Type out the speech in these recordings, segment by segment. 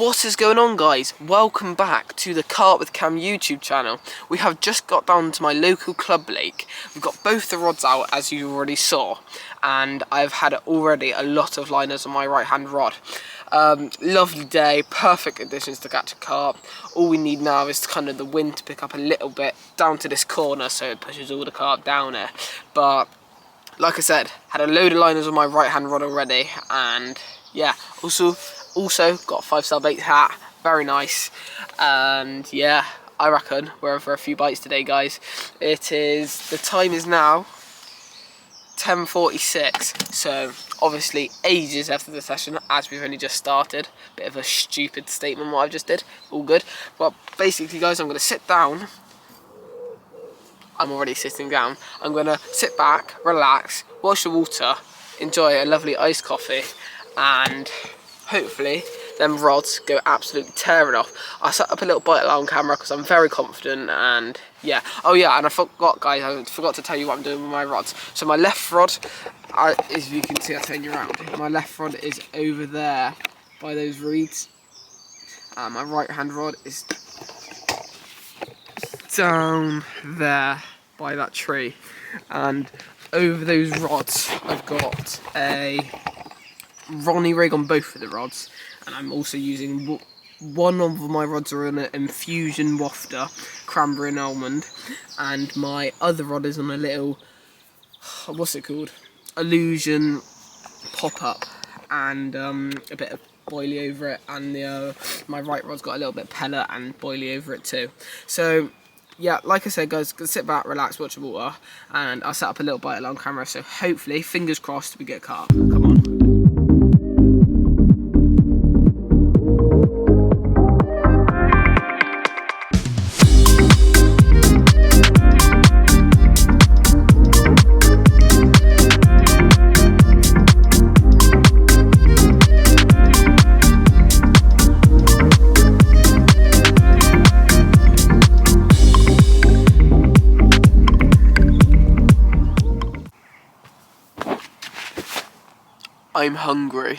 What is going on, guys? Welcome back to the Carp with Cam YouTube channel. We have just got down to my local club lake. We've got both the rods out, as you already saw, and I've had already a lot of liners on my right hand rod. Lovely day, perfect conditions to catch a carp. All we need now is kind of the wind to pick up a little bit down to this corner so it pushes all the carp down there. But like I said, had a load of liners on my right hand rod already, and yeah, also got a 5-star bait hat, very nice. And yeah, I reckon we're in for a few bites today, guys. The time is now 10:46, so obviously ages after the session, as we've only just started. Bit of a stupid statement what I've just did, all good. But basically, guys, I'm going to sit down. I'm already sitting down. I'm going to sit back, relax, watch the water, enjoy a lovely iced coffee, and hopefully them rods go absolutely tearing off. I set up a little bite alarm camera because I'm very confident, and yeah. Oh yeah, and I forgot, guys, I forgot to tell you what I'm doing with my rods. So my left rod, as you can see, I'll turn you around. My left rod is over there by those reeds. My right hand rod is down there by that tree. And over those rods, I've got a Ronnie rig on both of the rods, and I'm also using one of my rods are on an infusion wafter, cranberry and almond, and my other rod is on a little, what's it called, illusion pop-up, and a bit of boilie over it, and my right rod's got a little bit of pellet and boilie over it too. So yeah, like I said, guys, sit back, relax, watch the water, and I'll set up a little bite along camera, so hopefully, fingers crossed, we get a carp. Come on. I'm hungry.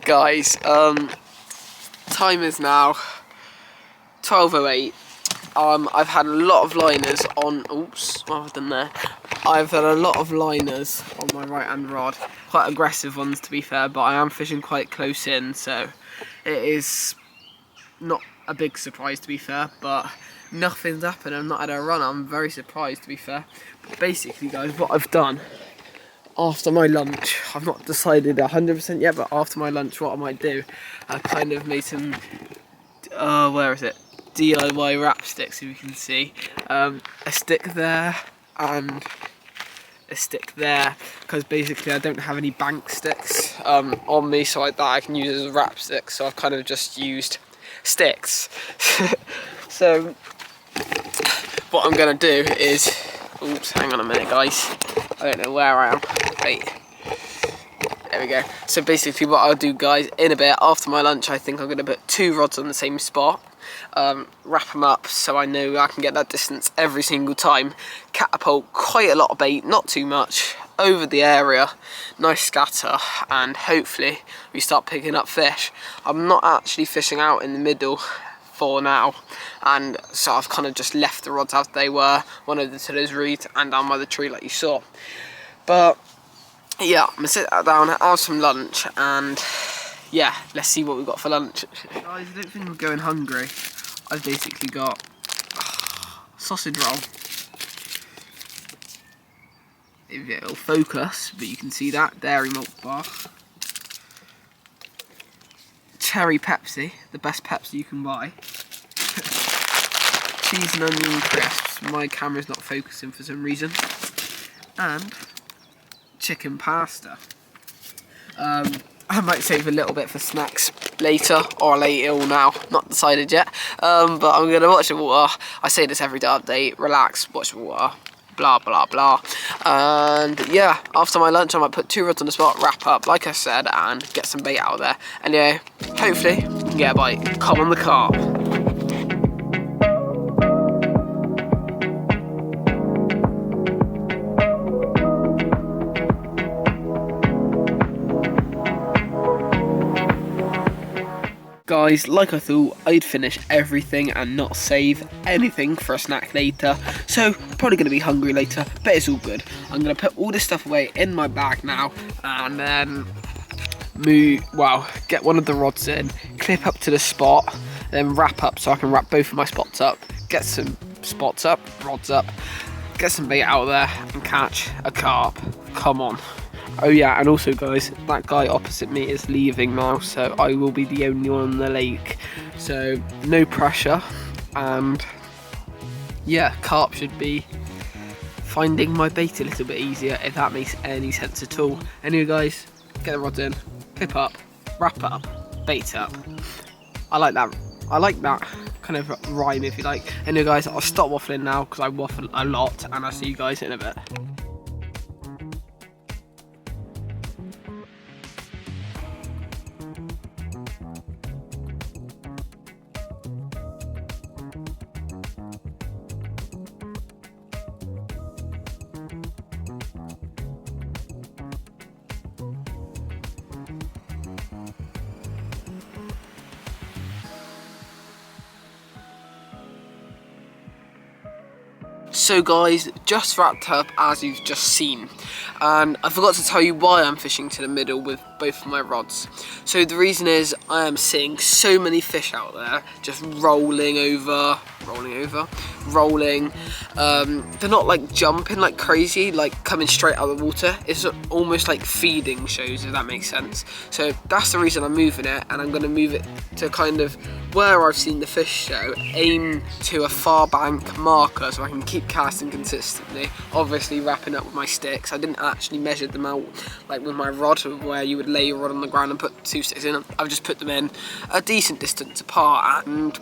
Guys, time is now 12:08. I've had a lot of liners on, oops, what have I done there? I've had a lot of liners on my right hand rod, quite aggressive ones to be fair, but I am fishing quite close in, so it is not a big surprise to be fair, but nothing's happened. I've not had a run. I'm very surprised to be fair. But basically, guys, what I've done after my lunch, I've not decided 100% yet, but after my lunch what I might do, I kind of made some where is it, DIY wrap sticks, if you can see, a stick there and a stick there, because basically I don't have any bank sticks on me, so that I can use as a wrap stick, so I've kind of just used sticks. So what I'm gonna do is, oops, hang on a minute, guys, I don't know where I am. Wait. There we go. So basically what I'll do, guys, in a bit, after my lunch, I think I'm going to put 2 rods on the same spot. Wrap them up so I know I can get that distance every single time. Catapult quite a lot of bait, not too much, over the area. Nice scatter, and hopefully we start picking up fish. I'm not actually fishing out in the middle for now, and so I've kind of just left the rods as they were, one over to those reeds and down by the tree like you saw. But yeah, I'm gonna sit down, have some lunch, and yeah, let's see what we've got for lunch. Guys, I don't think I'm going hungry. I've basically got sausage roll. If it'll focus, but you can see that, dairy milk bar, cherry Pepsi, the best Pepsi you can buy, cheese and onion crisps, my camera's not focusing for some reason, and chicken pasta. I might save a little bit for snacks later, or I'll eat it all now, not decided yet, but I'm going to watch the water. I say this every day update, relax, watch the water, blah blah blah. And yeah, after my lunch I might put 2 rods on the spot, wrap up like I said, and get some bait out of there. And yeah, hopefully we can get a bite. Come on the carp. Guys, like I thought, I'd finish everything and not save anything for a snack later, so probably going to be hungry later, but it's all good. I'm going to put all this stuff away in my bag now, and then get one of the rods in, clip up to the spot, then wrap up so I can wrap both of my spots up, get some rods up, get some bait out of there and catch a carp. Come on. Oh yeah, and also guys, that guy opposite me is leaving now, so I will be the only one on the lake, so no pressure, and yeah, carp should be finding my bait a little bit easier, if that makes any sense at all. Anyway guys, get the rods in, clip up, wrap up, bait up. I like that kind of rhyme, if you like. Anyway guys, I'll stop waffling now because I waffle a lot, and I'll see you guys in a bit. So guys, just wrapped up as you've just seen, and I forgot to tell you why I'm fishing to the middle with both of my rods. So the reason is I am seeing so many fish out there just rolling. They're not like jumping like crazy, like coming straight out of the water. It's almost like feeding shows, if that makes sense. So that's the reason I'm moving it, and I'm going to move it to kind of where I've seen the fish show, aim to a far bank marker so I can keep casting consistently, obviously wrapping up with my sticks. I didn't actually measure them out like with my rod, where you would lay your rod on the ground and put 2 sticks in. I've just put them in a decent distance apart, and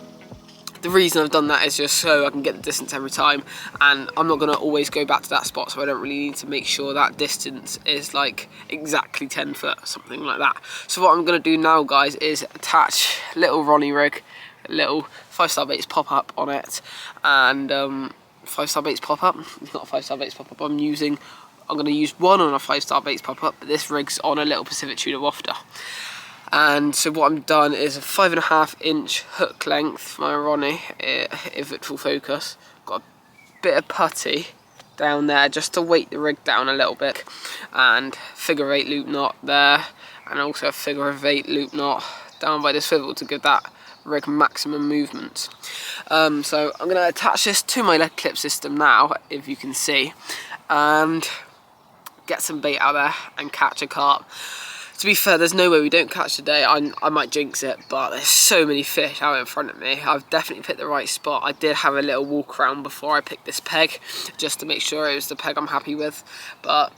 the reason I've done that is just so I can get the distance every time, and I'm not going to always go back to that spot, so I don't really need to make sure that distance is like exactly 10 foot, something like that. So what I'm going to do now guys is attach a little Ronnie rig, a little 5-star baits pop up on it, and 5-star baits pop up, it's not a 5-star baits pop up, I'm going to use one on a 5-star baits pop up, but this rig's on a little Pacific tuna wafter. And so what I've done is a 5.5-inch hook length for my Ronnie, if it full focus. Got a bit of putty down there just to weight the rig down a little bit, and figure 8 loop knot there, and also a figure of 8 loop knot down by the swivel to give that rig maximum movement. So I'm going to attach this to my lead clip system now, if you can see, and get some bait out there and catch a carp. To be fair, there's no way we don't catch today. I might jinx it, but there's so many fish out in front of me. I've definitely picked the right spot. I did have a little walk around before I picked this peg, just to make sure it was the peg I'm happy with. But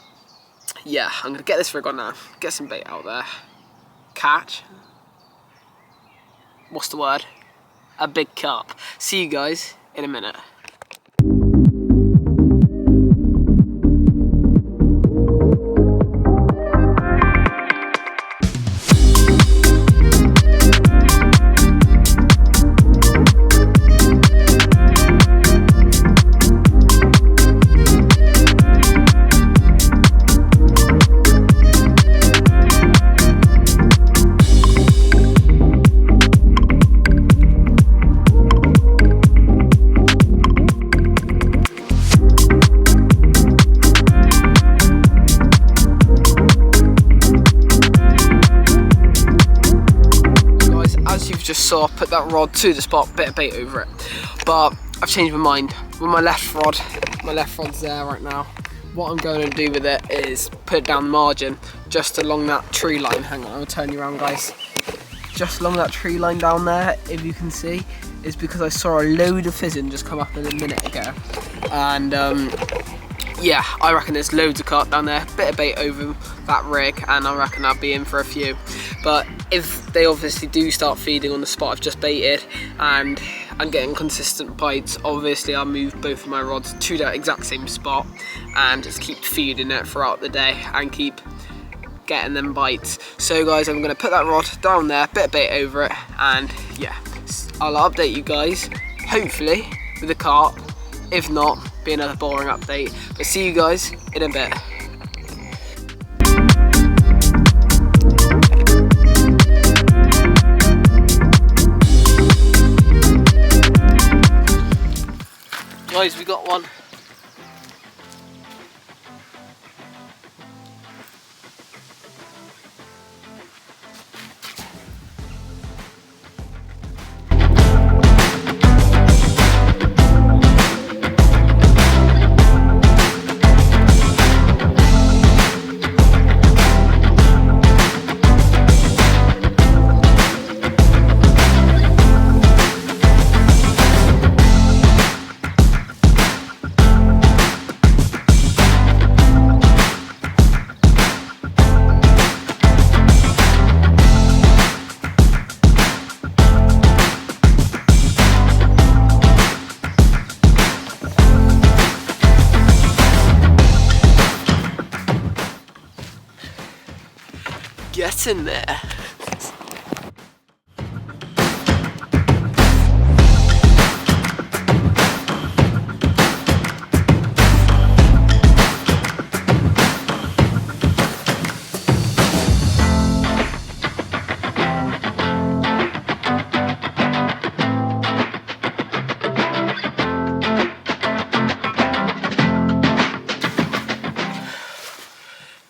yeah, I'm going to get this rig on now, get some bait out there, catch, what's the word? A big carp. See you guys in a minute. Just saw, put that rod to the spot, bit of bait over it, but I've changed my mind with my left rod. My left rod's there right now. What I'm going to do with it is put it down the margin, just along that tree line. Hang on, I'll turn you around guys. Just along that tree line down there, if you can see, is because I saw a load of fizzing just come up a minute ago, and yeah, I reckon there's loads of carp down there, bit of bait over that rig, and I reckon I'll be in for a few. But if they obviously do start feeding on the spot I've just baited, and I'm getting consistent bites, obviously I'll move both of my rods to that exact same spot and just keep feeding it throughout the day and keep getting them bites. So guys, I'm going to put that rod down there, bit of bait over it, and yeah, I'll update you guys, hopefully with a carp. If not, be another boring update. But see you guys in a bit. guys, we got one. Get in there.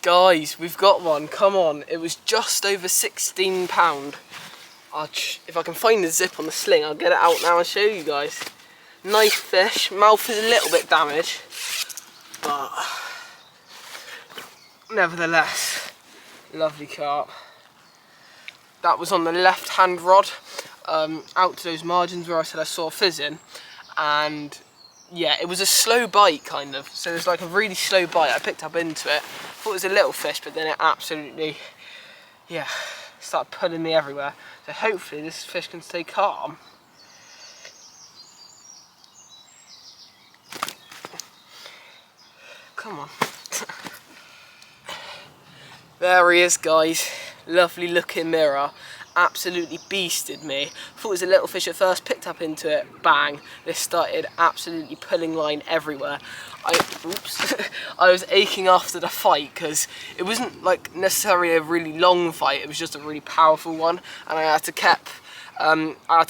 Guys, we've got one, come on. It was just over £16. If I can find the zip on the sling, I'll get it out now and show you guys. Nice fish, mouth is a little bit damaged, but nevertheless, lovely carp. That was on the left hand rod, out to those margins where I said I saw fizzing, and yeah, it was a slow bite kind of, so it was like a really slow bite. I picked up into it, thought it was a little fish, but then it absolutely, yeah, started pulling me everywhere. So hopefully this fish can stay calm. Come on. There he is, guys. Lovely looking mirror. Absolutely beasted me. Thought it was a little fish at first, picked up into it, bang. This started absolutely pulling line everywhere. I was aching after the fight because it wasn't like necessarily a really long fight, it was just a really powerful one, and I had to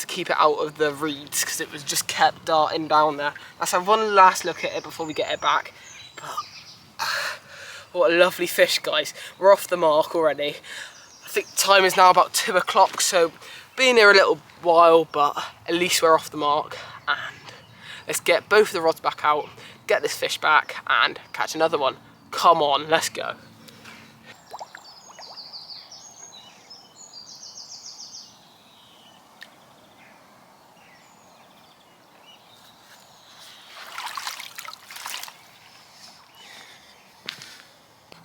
keep it out of the reeds because it was just kept darting down there. Let's have one last look at it before we get it back. But what a lovely fish, guys. We're off the mark already. I think time is now about 2 o'clock, so been here a little while, but at least we're off the mark. And let's get both the rods back out, get this fish back, and catch another one. Come on, let's go.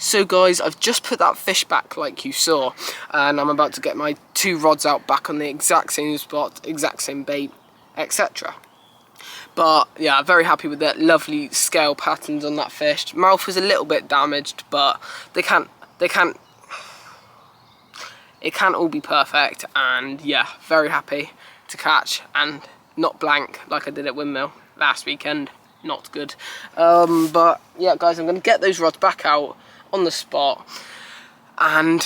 So guys, I've just put that fish back like you saw, and I'm about to get my 2 rods out back on the exact same spot, exact same bait, etc. But yeah, very happy with that. Lovely scale patterns on that fish. Mouth was a little bit damaged, but it can't all be perfect. And yeah, very happy to catch and not blank like I did at Windmill last weekend. Not good. But yeah, guys, I'm gonna get those rods back out on the spot, and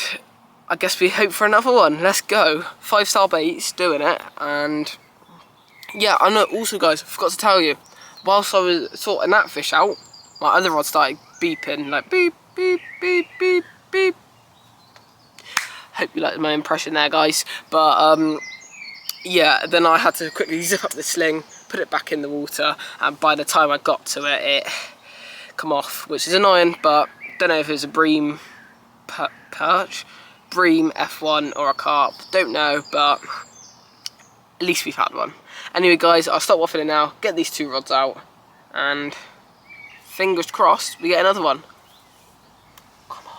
I guess we hope for another one. Let's go. 5-star baits, doing it. And yeah, I know also, guys, I forgot to tell you, whilst I was sorting that fish out, my other rod started beeping, like beep, beep, beep, beep, beep. Hope you liked my impression there, guys. But yeah, then I had to quickly zip up the sling, put it back in the water, and by the time I got to it, it come off, which is annoying, but don't know if it was a bream perch, bream F1 or a carp, don't know, but at least we've had one. Anyway, guys, I'll stop waffling now, get these 2 rods out, and fingers crossed we get another one. Come on.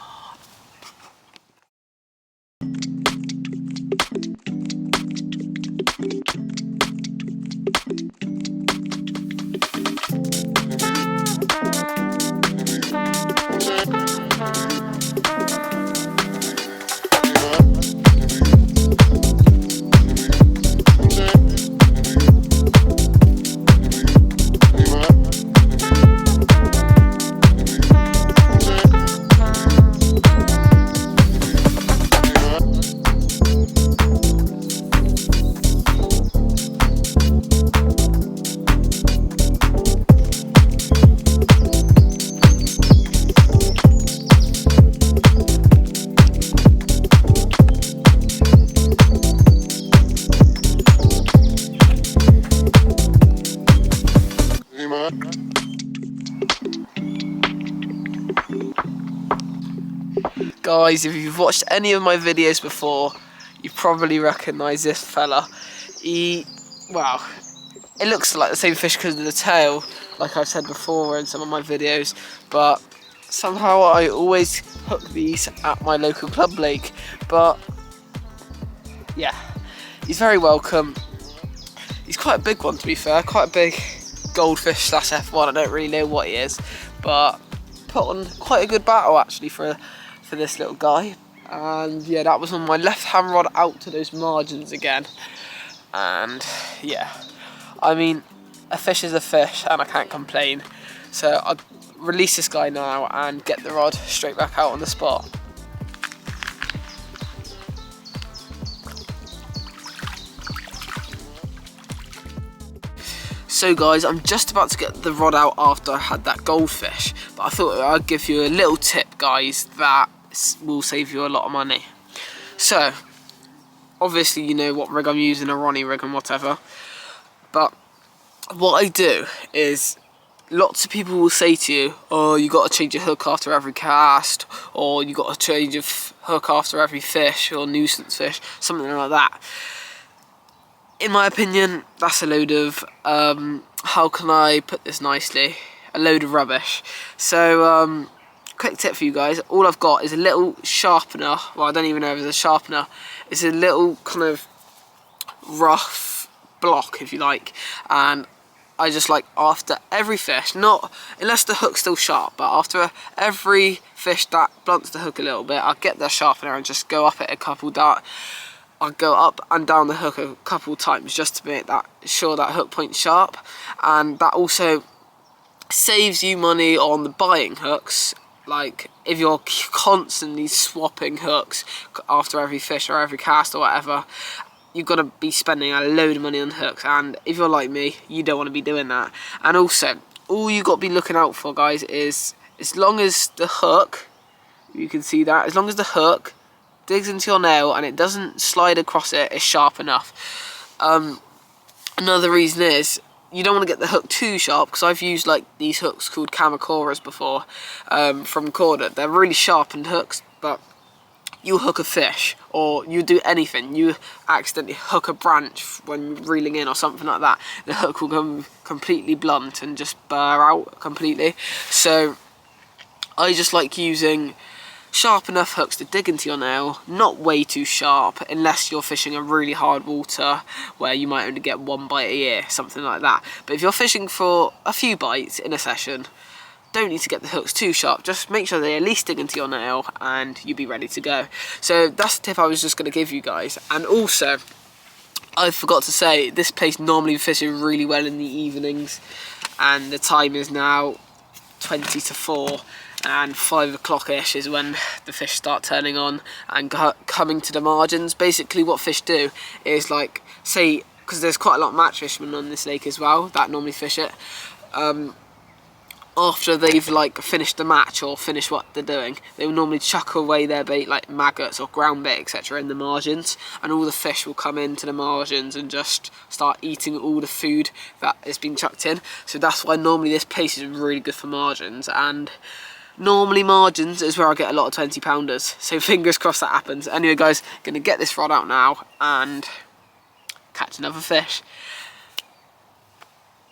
Guys, if you've watched any of my videos before, you probably recognise this fella. Well, it looks like the same fish because of the tail, like I've said before in some of my videos, but somehow I always hook these at my local club lake. But yeah, he's very welcome. He's quite a big one, to be fair, quite a big goldfish / F1. I don't really know what he is, but put on quite a good battle actually for this little guy. And yeah, that was on my left hand rod out to those margins again. And yeah, I mean, a fish is a fish and I can't complain. So I'll release this guy now and get the rod straight back out on the spot. So guys, I'm just about to get the rod out after I had that goldfish, but I thought I'd give you a little tip, guys, that will save you a lot of money. So obviously you know what rig I'm using, a Ronnie rig and whatever, but what I do is, lots of people will say to you, oh, you got to change your hook after every cast, or you got to change your hook after every fish or nuisance fish, something like that. In my opinion, that's a load of, how can I put this nicely, a load of rubbish. So quick tip for you guys, all I've got is a little sharpener. Well, I don't even know if it's a sharpener. It's a little kind of rough block, if you like, and I just like, after every fish, not unless the hook's still sharp, but after every fish that blunts the hook a little bit, I'll get the sharpener and just go up it a couple I'll go up and down the hook a couple times just to make sure that hook point's sharp. And that also saves you money on the buying hooks. Like if you're constantly swapping hooks after every fish or every cast or whatever, you've got to be spending a load of money on hooks, and if you're like me, you don't want to be doing that. And also, all you got to be looking out for, guys, is as long as the hook, you can see that, as long as the hook digs into your nail and it doesn't slide across it, it's sharp enough. Another reason is, you don't want to get the hook too sharp, because I've used like these hooks called Kamakoras before, from Corda. They're really sharpened hooks, but you hook a fish, or you do anything, you accidentally hook a branch when reeling in or something like that, the hook will come completely blunt and just burr out completely. So I just like using sharp enough hooks to dig into your nail, not way too sharp, unless you're fishing a really hard water where you might only get one bite a year, something like that. But if you're fishing for a few bites in a session, don't need to get the hooks too sharp, just make sure they at least dig into your nail and you'll be ready to go. So that's the tip I was just going to give you guys. And also, I forgot to say, this place normally fishes really well in the evenings, and the time is now 20 to 4, and 5 o'clock-ish is when the fish start turning on and coming to the margins. Basically what fish do is, like, say, because there's quite a lot of match fishermen on this lake as well that normally fish it, after they've like finished the match or finished what they're doing, they will normally chuck away their bait, like maggots or ground bait, etc., in the margins, and all the fish will come into the margins and just start eating all the food that has been chucked in. So that's why normally this place is really good for margins, and normally margins is where I get a lot of 20-pounders, so fingers crossed that happens. Anyway guys, gonna get this rod out now and catch another fish.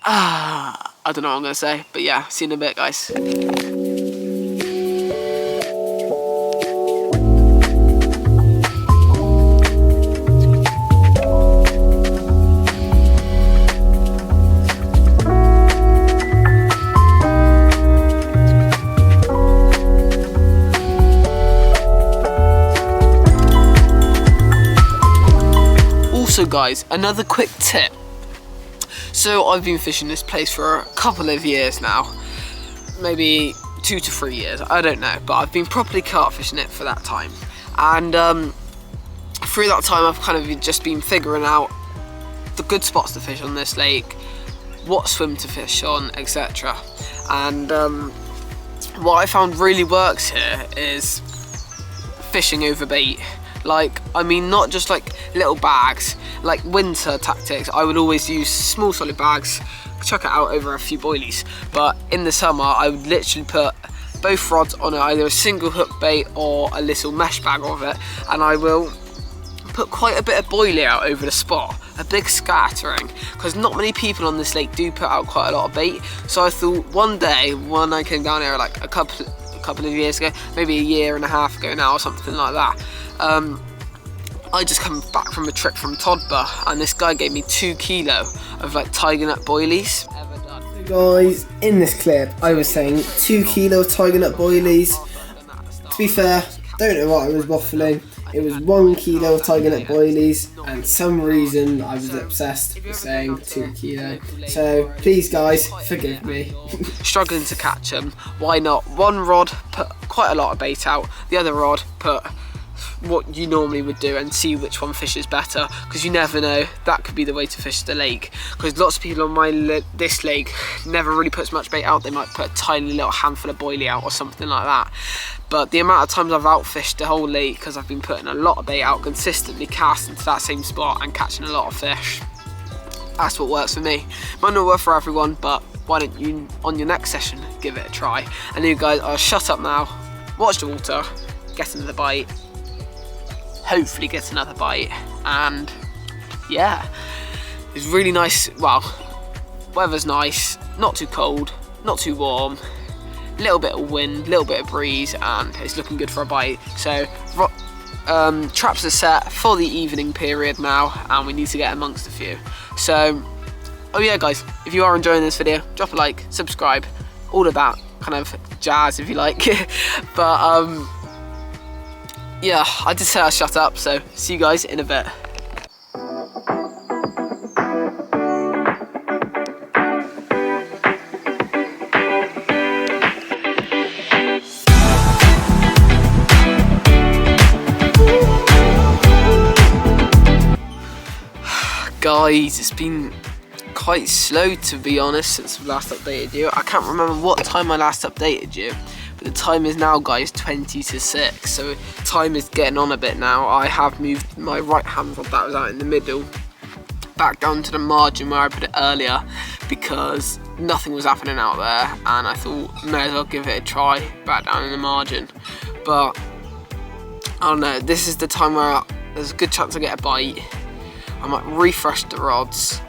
I don't know what I'm going to say, but yeah, see you in a bit, guys. Also, guys, another quick tip. So I've been fishing this place for a couple of years now, maybe 2 to 3 years, I don't know, but I've been properly carp fishing it for that time. And through that time I've kind of just been figuring out the good spots to fish on this lake, what swim to fish on, etc. And what I found really works here is fishing over bait. Like, I mean, not just like little bags, like winter tactics, I would always use small solid bags, chuck it out over a few boilies. But in the summer, I would literally put both rods on either a single hook bait or a little mesh bag of it, and I will put quite a bit of boilie out over the spot, a big scattering, because not many people on this lake do put out quite a lot of bait. So I thought one day when I came down here like a couple of years ago, maybe a year and a half ago now or something like that, I just come back from a trip from Todba, and this guy gave me 2 kilo of like tiger nut boilies. So guys, in this clip I was saying 2 kilo of tiger nut boilies. To be fair, don't know what I was waffling. It was 1 kilo of tiger nut boilies, and some reason I was obsessed with saying 2 kilo. So please guys, forgive me. Struggling to catch them. Why not? One rod put quite a lot of bait out, the other rod put what you normally would do and see which one fishes better, because you never know, that could be the way to fish the lake. Because lots of people on this lake never really puts much bait out. They might put a tiny little handful of boilie out or something like that. But the amount of times I've outfished the whole lake because I've been putting a lot of bait out, consistently casting to that same spot and catching a lot of fish, that's what works for me. Might not work for everyone, but why don't you on your next session give it a try. And you guys, I'll shut up now, watch the water, get another bite, hopefully get another bite, and yeah, it's really nice. Well, weather's nice, not too cold, not too warm, a little bit of wind, a little bit of breeze, and it's looking good for a bite. So traps are set for the evening period now, and we need to get amongst a few. So oh yeah guys, if you are enjoying this video, drop a like, subscribe, all of that kind of jazz if you like. But yeah, I did say I'll shut up, so see you guys in a bit. Guys, it's been quite slow to be honest since I last updated you. I can't remember what time I last updated you, but the time is now, guys, 20 to 6, so time is getting on a bit now. I have moved my right hand rod that was out in the middle back down to the margin where I put it earlier, because nothing was happening out there, and I thought may as well give it a try back down in the margin. But I don't know, this is the time where there's a good chance I get a bite. I might refresh the rods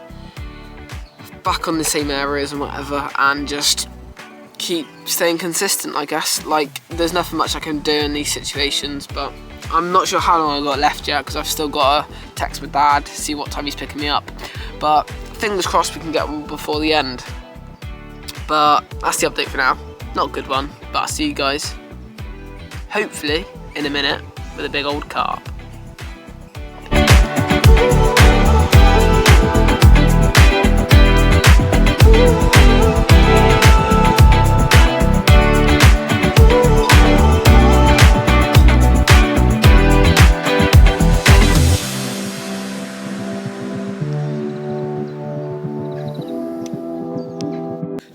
back on the same areas and whatever, and just keep staying consistent, I guess. Like, there's nothing much I can do in these situations, but I'm not sure how long I got left yet, because I've still got to text my dad, see what time he's picking me up. But fingers crossed we can get one before the end. But that's the update for now. Not a good one, but I'll see you guys hopefully in a minute with a big old carp.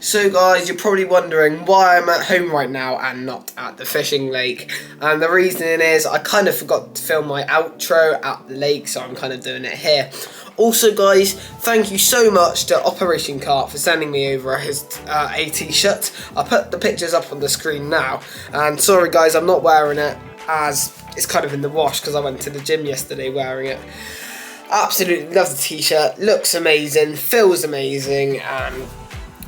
So guys, you're probably wondering why I'm at home right now and not at the fishing lake, and the reason is I kind of forgot to film my outro at the lake, so I'm kind of doing it here. Also guys, thank you so much to Operation Carp for sending me over his a t-shirt. I'll put the pictures up on the screen now, and sorry guys, I'm not wearing it as it's kind of in the wash because I went to the gym yesterday wearing it. Absolutely love the t-shirt, looks amazing, feels amazing, and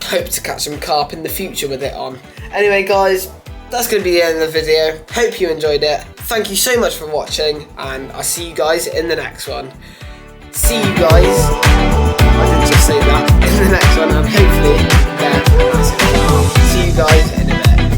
hope to catch some carp in the future with it on. Anyway guys, that's going to be the end of the video. Hope you enjoyed it. Thank you so much for watching, and I'll see you guys in the next one. See you guys, I didn't just say that, in the next one, and hopefully, yeah, see you guys in a bit.